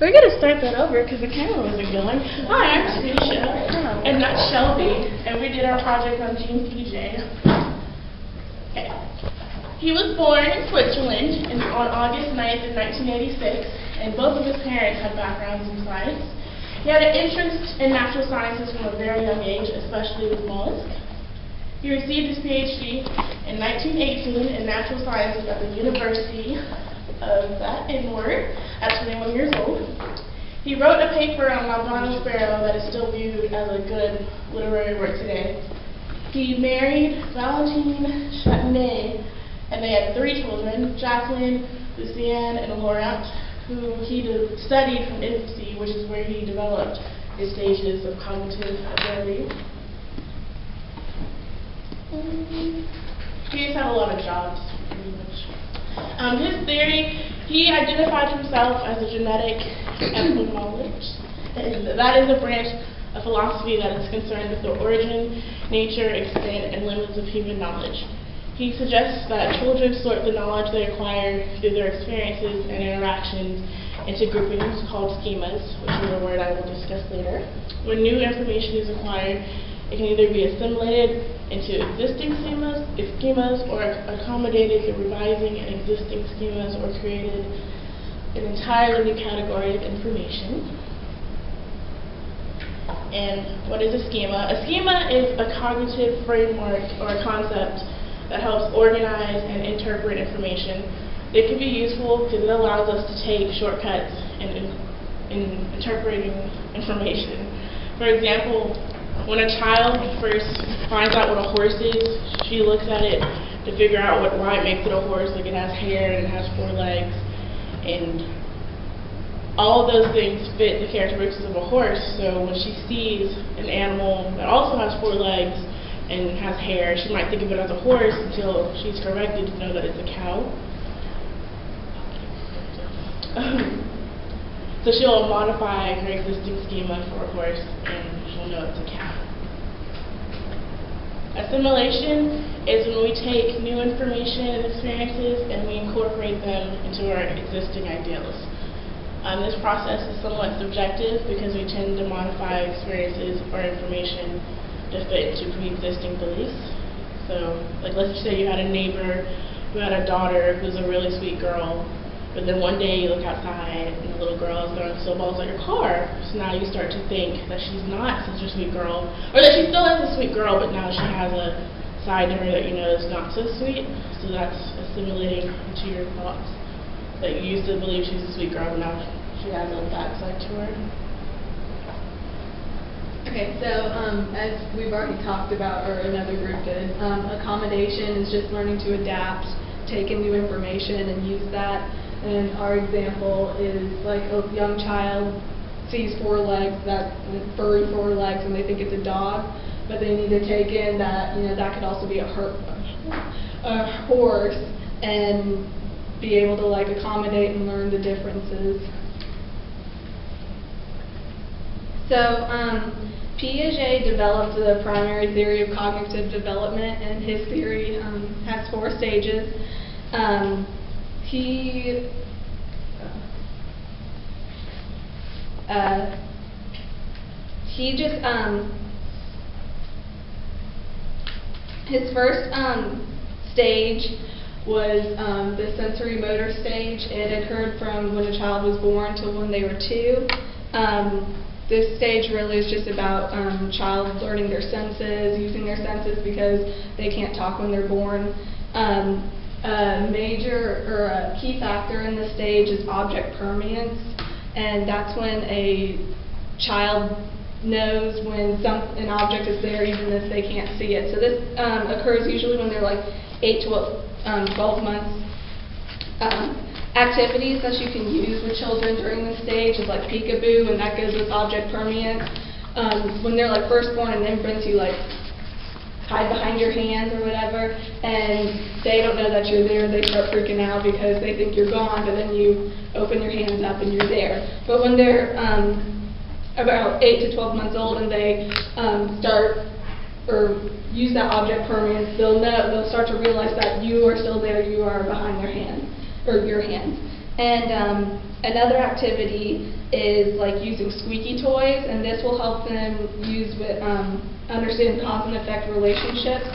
We're going to start that over because the camera wasn't going. Hi, I'm Tanesia, and that's Shelby, and we did our project on Gene Piaget. Okay. He was born in Switzerland on August 9th in 1986, and both of his parents had backgrounds in science. He had an interest in natural sciences from a very young age, especially with mollusks. He received his PhD in 1918 in natural sciences at the University of that N-word at 21 years old. He wrote a paper on Albano Sparrow that is still viewed as a good literary work today. He married Valentine Châtenay, and they had 3 children, Jacqueline, Lucienne, and Laurent, who he studied from infancy, which is where he developed his stages of cognitive ability. He just had a lot of jobs, pretty much. His theory, he identified himself as a genetic ethnologist. That is a branch of philosophy that is concerned with the origin, nature, extent, and limits of human knowledge. He suggests that children sort the knowledge they acquire through their experiences and interactions into groupings called schemas, which is a word I will discuss later. When new information is acquired, it can either be assimilated into existing schemas or accommodated through revising existing schemas or created an entirely new category of information. And what is a schema? A schema is a cognitive framework or a concept that helps organize and interpret information. It can be useful because it allows us to take shortcuts in interpreting information. For example, when a child first finds out what a horse is, she looks at it to figure out why it makes it a horse. Like, it has hair and it has 4 legs, and all of those things fit the characteristics of a horse. So when she sees an animal that also has 4 legs and has hair, she might think of it as a horse until she's corrected to know that it's a cow. So she'll modify her existing schema for a horse, and she'll know it's a cow. Assimilation is when we take new information and experiences and we incorporate them into our existing ideals. This process is somewhat subjective because we tend to modify experiences or information to fit into pre-existing beliefs. So, like, let's say you had a neighbor who had a daughter who's a really sweet girl, but then one day you look outside and the little girl is throwing snowballs at your car. So now you start to think that she's not such a sweet girl, or that she still is a sweet girl, but now she has a side to her that you know is not so sweet. So that's assimilating into your thoughts. That you used to believe she's a sweet girl, but now she has a bad side to her. Okay, so as we've already talked about, or another group did, accommodation is just learning to adapt, take in new information and use that. And our example is like a young child sees 4 legs, that furry 4 legs, and they think it's a dog, but they need to take in that, you know, that could also be a horse, and be able to like accommodate and learn the differences. So Piaget developed the primary theory of cognitive development, and his theory has 4 stages. His first stage was the sensory motor stage. It occurred from when a child was born till when they were 2. This stage really is just about child learning their senses, using their senses because they can't talk when they're born. A major or a key factor in this stage is object permanence, and that's when a child knows when an object is there even if they can't see it. So this occurs usually when they're like 8 to 12 months. Activities that you can use with children during this stage is like peekaboo, and that goes with object permanence. When they're like first born and infants, you like hide behind your hands or whatever, and they don't know that you're there. They start freaking out because they think you're gone, but then you open your hands up and you're there. But when they're about 8 to 12 months old and they start or use that object permanence, they'll start to realize that you are still there. You are behind their hands or your hands. And Another activity is like using squeaky toys, and this will help them understand cause and effect relationships.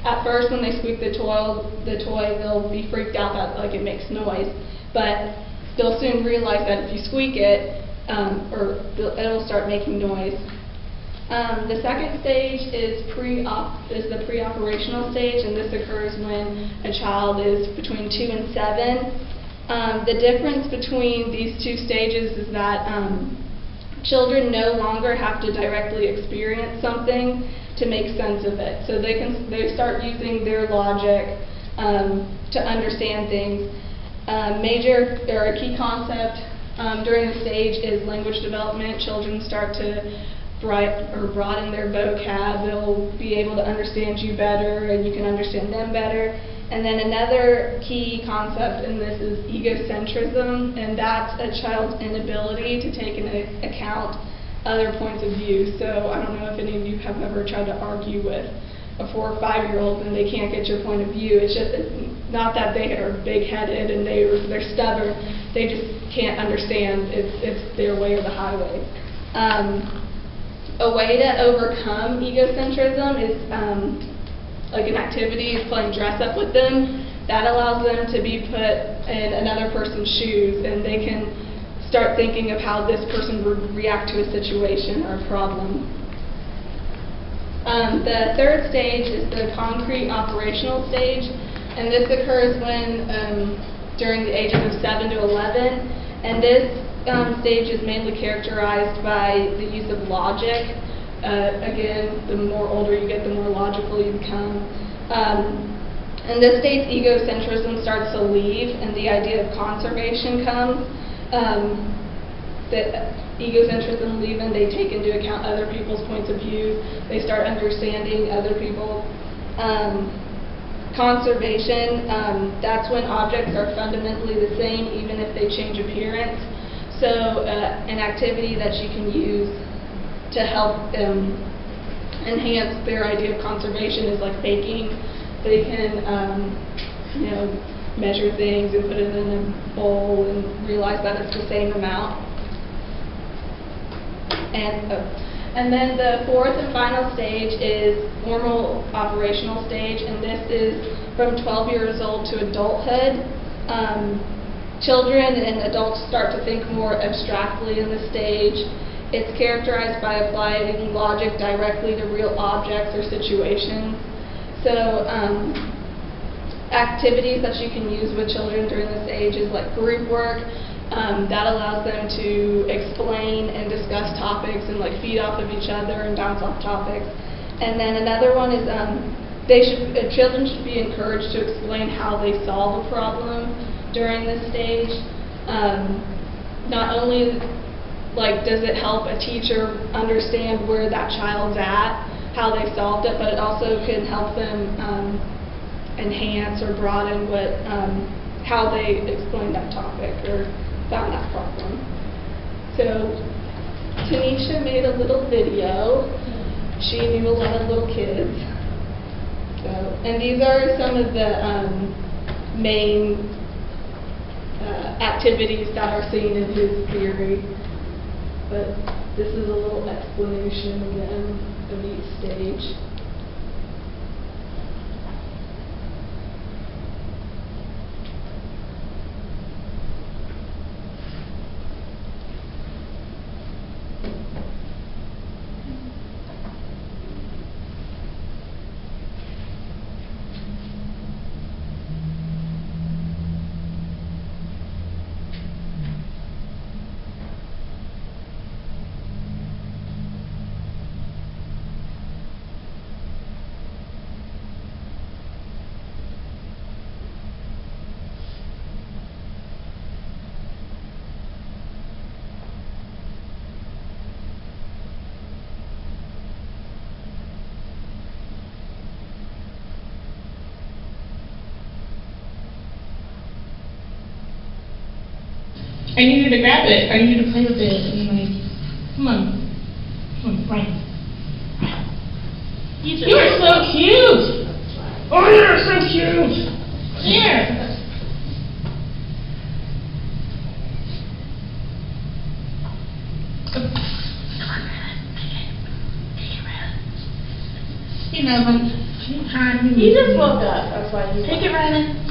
At first, when they squeak the toy, they'll be freaked out that like it makes noise, but they'll soon realize that if you squeak it, it'll start making noise. The second stage is the pre-operational stage, and this occurs when a child is between 2 and 7. The difference between these two stages is that children no longer have to directly experience something to make sense of it. So they start using their logic to understand things. A key concept during the stage is language development. Children start to broaden their vocab. They'll be able to understand you better, and you can understand them better. And then another key concept in this is egocentrism, and that's a child's inability to take into account other points of view. So I don't know if any of you have ever tried to argue with a 4 or 5-year-old and they can't get your point of view. It's just not that they are big-headed and they're stubborn. They just can't understand. It's their way or the highway. A way to overcome egocentrism is like an activity is playing dress up with them. That allows them to be put in another person's shoes, and they can start thinking of how this person would react to a situation or a problem. The third stage is the concrete operational stage, and this occurs when during the ages of 7 to 11, and this stage is mainly characterized by the use of logic. Again, the more older you get, the more logical you become. In this stage, egocentrism starts to leave, and the idea of conservation comes. The egocentrism leaving, they take into account other people's points of view. They start understanding other people. Conservation, that's when objects are fundamentally the same, even if they change appearance. So an activity that you can use to help enhance their idea of conservation is like baking. They can, measure things and put it in a bowl and realize that it's the same amount. And then the fourth and final stage is formal operational stage, and this is from 12 years old to adulthood. Children and adults start to think more abstractly in this stage. It's characterized by applying logic directly to real objects or situations. So activities that you can use with children during this age is like group work. That allows them to explain and discuss topics and like feed off of each other and bounce off topics. And then another one is children should be encouraged to explain how they solve a problem during this stage. Not only does it help a teacher understand where that child's at, how they solved it, but it also can help them enhance or broaden how they explain that topic or found that problem. So Tanesia made a little video. She knew a lot of little kids. And these are some of the main activities that are seen in his theory. But this is a little explanation again of each stage. I need you to grab it. I need you to play with it. And come on, run. You are so cute. Oh, you're so cute. Here. of them. He just woke up. That's why he. Take it, Ryan.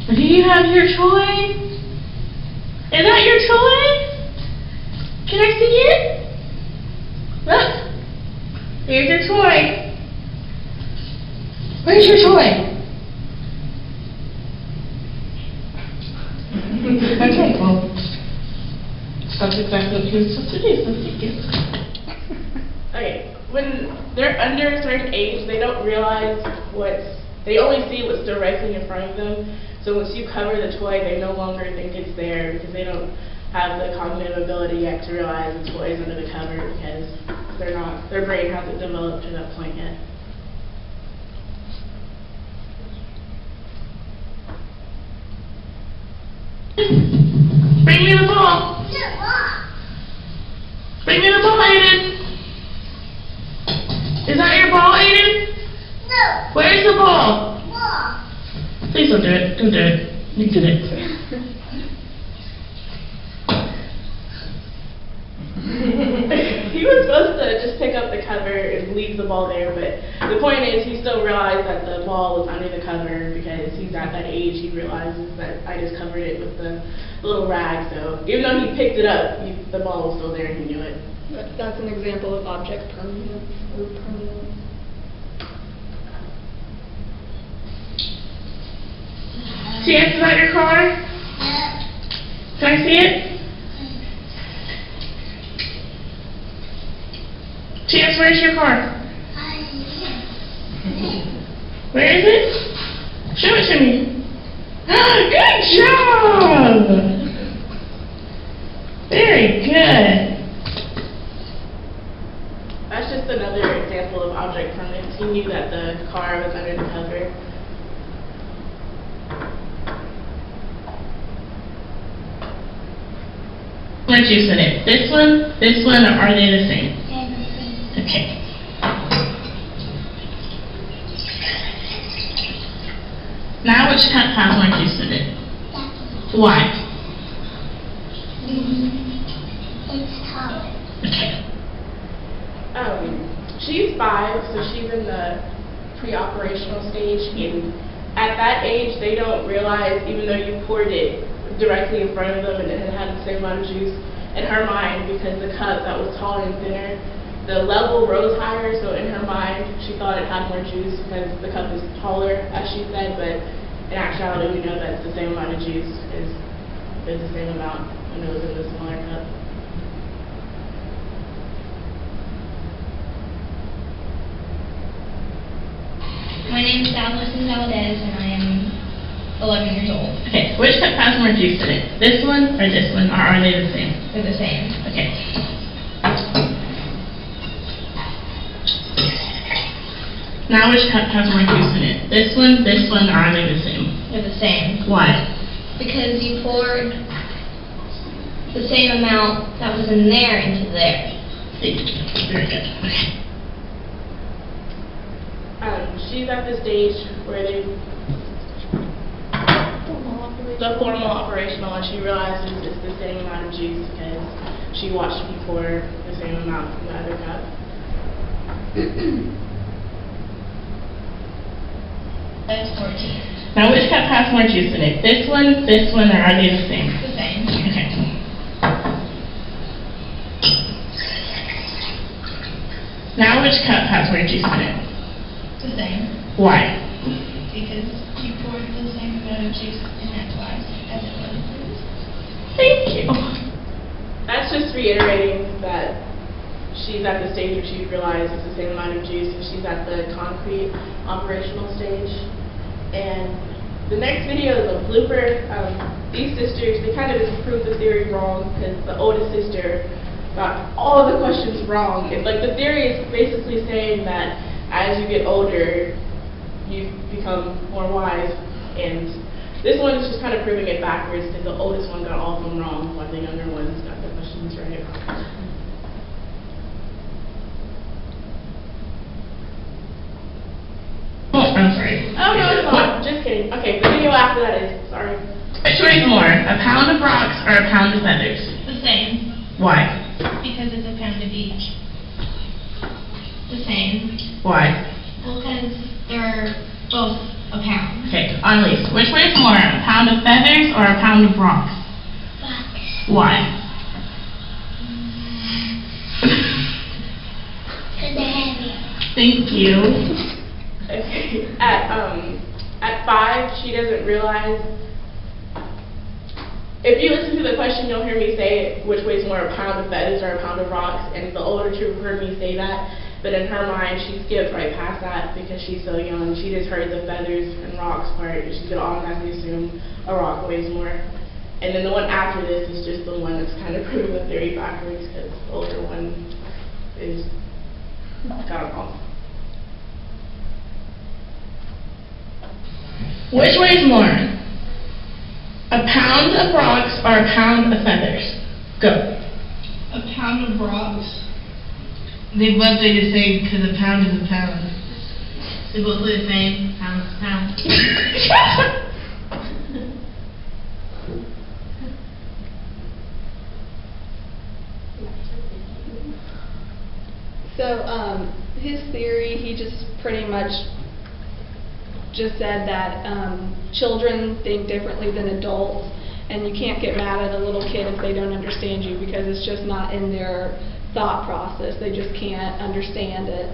Do you have your toy? Is that your toy? Can I see it? Look. Here's your toy. Where's your toy? Okay, well, that's exactly what he was supposed to do, so thank you. Okay, when they're under a certain age, they don't realize they only see what's directly in front of them. So once you cover the toy, they no longer think it's there because they don't have the cognitive ability yet to realize the toy is under the cover because their brain hasn't developed to that point yet. Bring me the ball. Bring me the ball, Aiden. Is that your ball, Aiden? No. Where's the ball? Ball. Please don't do it. Don't do it. You did it. He was supposed to just pick up the cover and leave the ball there, but the point is he still realized that the ball was under the cover because he's at that age. He realizes that I just covered it with the little rag. So even though he picked it up, the ball was still there and he knew it. That's an example of object permanence or permanence. Chance, is that your car? Can I see it? Chance, where's your car? Where is it? Show it to me. Good job! Very good. That's just another example of object permanence. He knew that the car was under the cover. Where'd you sit it? This one, or are they the same? Okay. Now which cup has more juice in it? Why? It's taller. Okay. She's 5, so she's in the pre-operational stage, and at that age, they don't realize, even though you poured it directly in front of them and it had the same amount of juice, in her mind, because the cup that was taller and thinner, the level rose higher, so in her mind, she thought it had more juice because the cup is taller, as she said, but in actuality, we know that it's the same amount of juice is the same amount when it was in the smaller cup. My name is Allison Valdez, and I am 11 years old. Okay, which cup has more juice in it? This one, or are they the same? They're the same. Okay. Now which cup has more juice in it? This one, or are they the same? They're the same. Why? Because you poured the same amount that was in there into there. Thank you. Very good. Okay. She's at the stage where the formal operational, and she realizes it's the same amount of juice because she watched me pour the same amount from the other cup. That's 14. Now which cup has more juice in it? This one, or are they the same? The same. Okay. Now which cup has more juice in it? The same. Why? Because you poured the same amount of juice in that twice as it was. Thank you. That's just reiterating that she's at the stage where she realizes it's the same amount of juice, and she's at the concrete operational stage. And the next video is a blooper. These sisters, they kind of just proved the theory wrong because the oldest sister got all of the questions wrong. It's like the theory is basically saying that as you get older, you become more wise, and this one is just kind of proving it backwards because the oldest one got all of them wrong while the younger ones got the questions right. Oh, I'm sorry. Oh, no, it's not. Just kidding. Okay, the video after that is, sorry. Which weighs more, a pound of rocks or a pound of feathers? The same. Why? Because it's a pound of each. The same. Why? Well, because they're both a pound. Okay, Annalise, which weighs more, a pound of feathers or a pound of rocks? Rocks. Why? Because they're heavier. Thank you. Okay. At 5, she doesn't realize. If you listen to the question, you'll hear me say which weighs more, a pound of feathers or a pound of rocks, and the older two heard me say that, but in her mind, she skipped right past that because she's so young. She just heard the feathers and rocks part, and she could automatically assume a rock weighs more. And then the one after this is just the one that's kind of proving the theory backwards, because the older one is got it wrong. Which weighs more, a pound of rocks or a pound of feathers? Go. A pound of rocks. They both weigh the same because a pound is a pound. They both weigh the same. Pound is a pound. So, his theory, he just pretty much just said that children think differently than adults, and you can't get mad at a little kid if they don't understand you because it's just not in their thought process. They just can't understand it.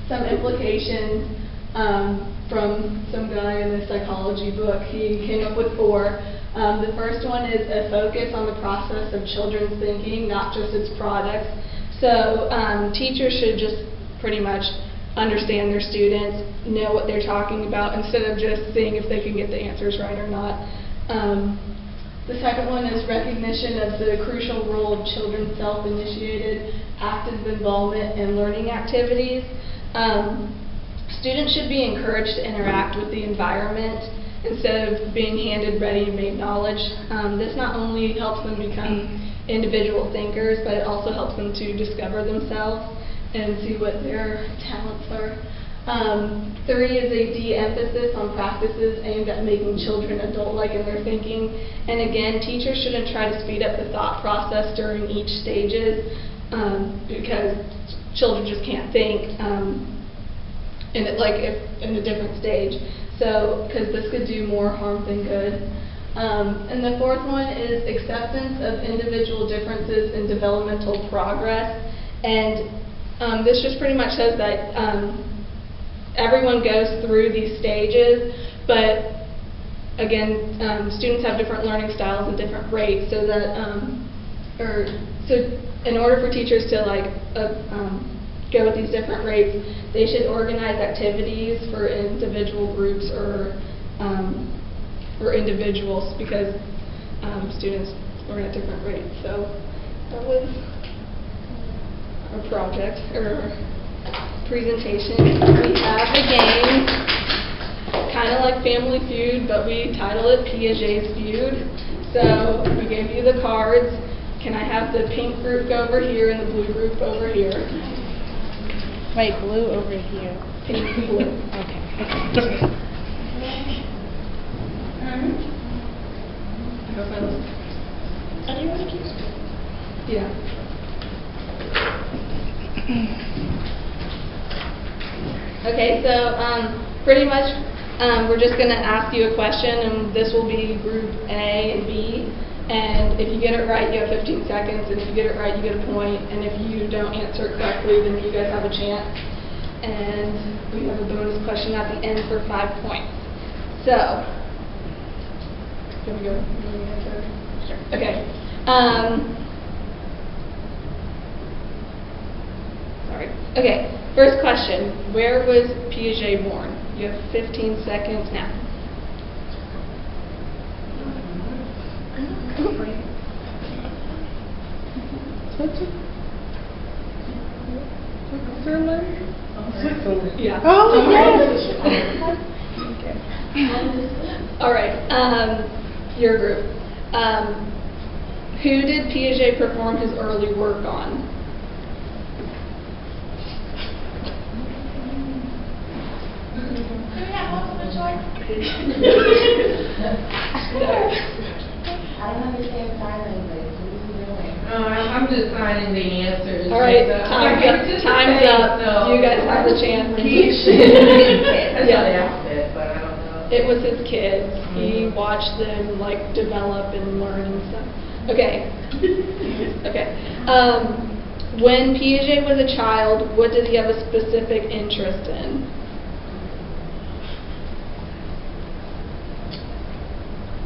Some implications from some guy in the psychology book, he came up with 4. The first one is a focus on the process of children's thinking, not just its products. So teachers should just pretty much understand their students, know what they're talking about, instead of just seeing if they can get the answers right or not. The second one is recognition of the crucial role of children's self-initiated, active involvement in learning activities. Students should be encouraged to interact with the environment instead of being handed ready-made knowledge. This not only helps them become individual thinkers, but it also helps them to discover themselves and see what their talents are. 3 is a de-emphasis on practices aimed at making children adult-like in their thinking. And again, teachers shouldn't try to speed up the thought process during each stages because children just can't think in a different stage. So, because this could do more harm than good. And the 4th one is acceptance of individual differences in developmental progress. And this just pretty much says that everyone goes through these stages, but again, students have different learning styles and different rates, so that so in order for teachers to go with these different rates, they should organize activities for individual groups or individuals, because students learn at different rates. So that was our project or presentation. We have a game, kind of like Family Feud, but we title it Piaget's Feud. So we gave you the cards. Can I have the pink group go over here and the blue group over here? Wait, blue over here. Pink, blue. Okay. Are you ready? Yeah. Okay, so pretty much we're just going to ask you a question, and this will be group A and B. And if you get it right, you have 15 seconds, and if you get it right, you get a point. And if you don't answer it correctly, then you guys have a chance. And we have a bonus question at the end for 5 points. So, can we go? Sure. Okay. Sorry. Okay. First question. Where was Piaget born? You have 15 seconds now. Switzerland. Yeah. Oh, yes. All right. Your group. Who did Piaget perform his early work on? I don't understand sign language. I'm just signing the answers. All right, It's, time's it's up. just Time's a up. thing, so- You guys have the chance. Kids. That's Yeah. what I asked, but I don't know. It was his kids. He watched them like develop and learn and stuff. Okay. Okay. When Piaget was a child, what did he have a specific interest in?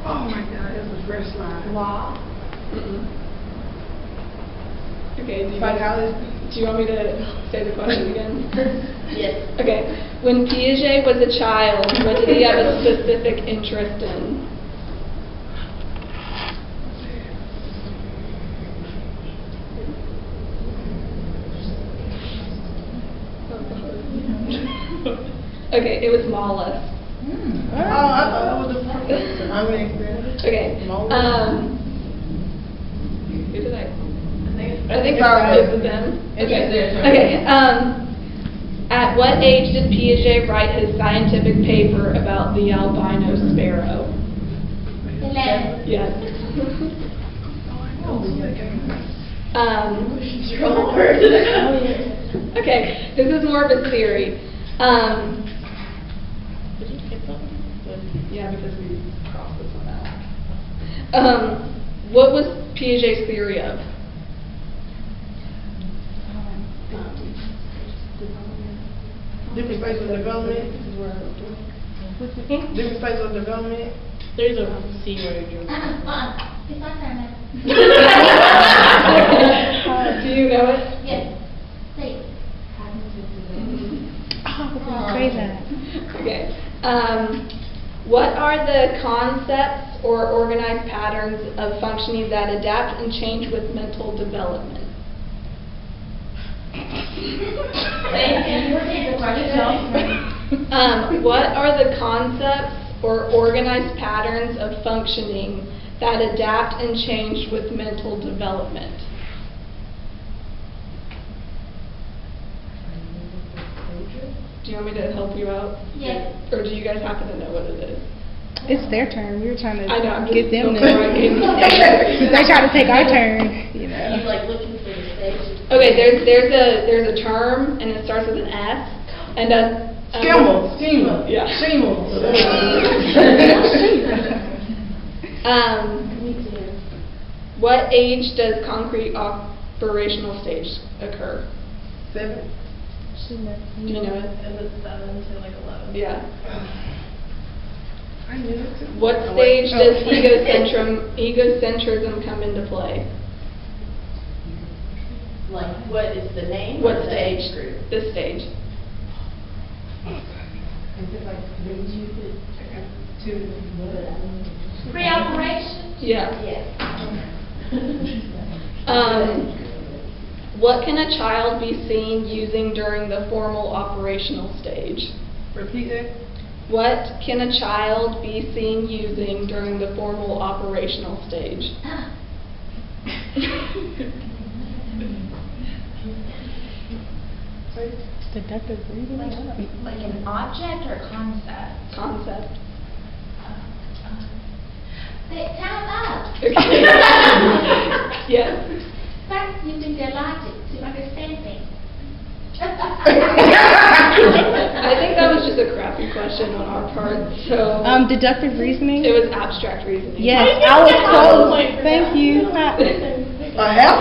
Oh my God, it was first line. Law. Mm-mm. Okay. Psychology. Do you want me to say the question again? Yes. Okay. When Piaget was a child, what did he have a specific interest in? Okay, it was mollusks. Oh, I thought it was the professor. I mean, Okay. Mollusks. Who did I? I think it's it's them. It's Okay. their turn. Okay. At what age did Piaget write his scientific paper about the albino sparrow? 11. Yes. Okay, this is more of a theory. Yeah, because we crossed this one out. What was Piaget's theory of? Different stages of development. Different stages of development. There's a C word. It's my turn now. Do you know it? Yes. Say. Say that. Okay. What are the concepts or organized patterns of functioning that adapt and change with mental development? What are the concepts or organized patterns of functioning that adapt and change with mental development? Do you want me to help you out? Yes. Or do you guys happen to know what it is? It's their turn. We were trying to I know, I'm get just them to. before I gave you the answer. They try to take our turn, you know. You like looking for the stages. Okay, there's a term and it starts with an S and then Schema. Yeah. Schema. What age does concrete operational stage occur? 7. Do you know it? Is it 7 to like 11? Yeah. I knew it too. What Oh, wait. stage does egocentrism come into play? Like, what is the name? What or the stage? age group? This stage. Pre-operation? Yeah. Yes. What can a child be seen using during the formal operational stage? Repeat that. What can a child be seen using during the formal operational stage? Deductive reasoning. Like an object or concept? Concept. Say, time up. Okay. Yes. Start using their logic to understand things. I think that was just a crappy question on our part. So Deductive reasoning. it was abstract reasoning. Yes, I I was get close. half a point for Thank that. you. A half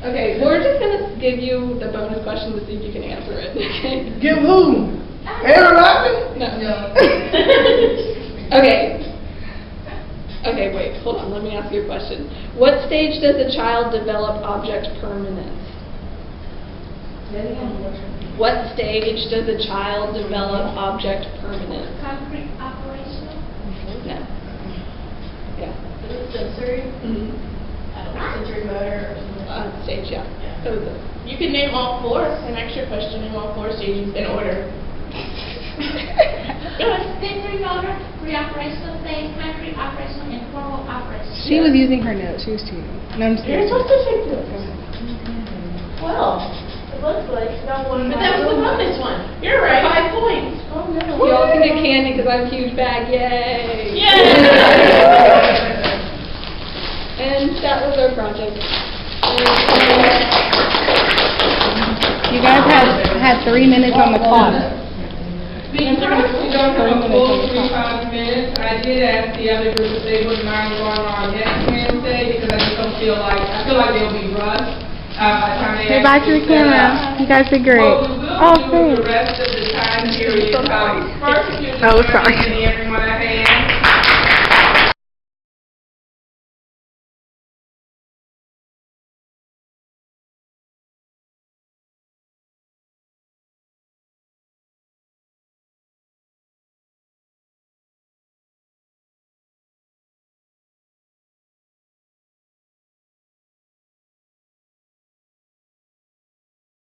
Okay, we're just gonna give you the bonus question to see if you can answer it. Okay. Give who? Everybody? No. Okay. Okay, wait, hold on, let me ask you a question. What stage does a child develop object permanence? What stage does a child develop object permanence? Concrete operational? No. Yeah. Is it sensory? Mhm. I don't know, sensory motor or something. Stage, yeah. That was it. You can name all 4. An extra question, name all 4 stages in order. Go ahead. Sensory motor, pre-operational stage, concrete operational, and formal operational. She was using her notes. She was cheating. No, I'm just You're kidding. supposed to take this. Well, it looks like you got one. But that was the bonus one. You're right. 5 points. Oh no. Y'all can get candy because I have a huge bag. Yay! Yay! that was our project. You guys had 3 minutes on the clock. Because we don't have a full 45 minutes, I did ask the other group if they wouldn't mind going on next Wednesday, because I just don't feel like, they'll be rushed. Say bye to the camera. You guys did great. What we will Oh, do the thanks. rest of the time period, first, if you just Oh, start sorry. getting everyone a hand.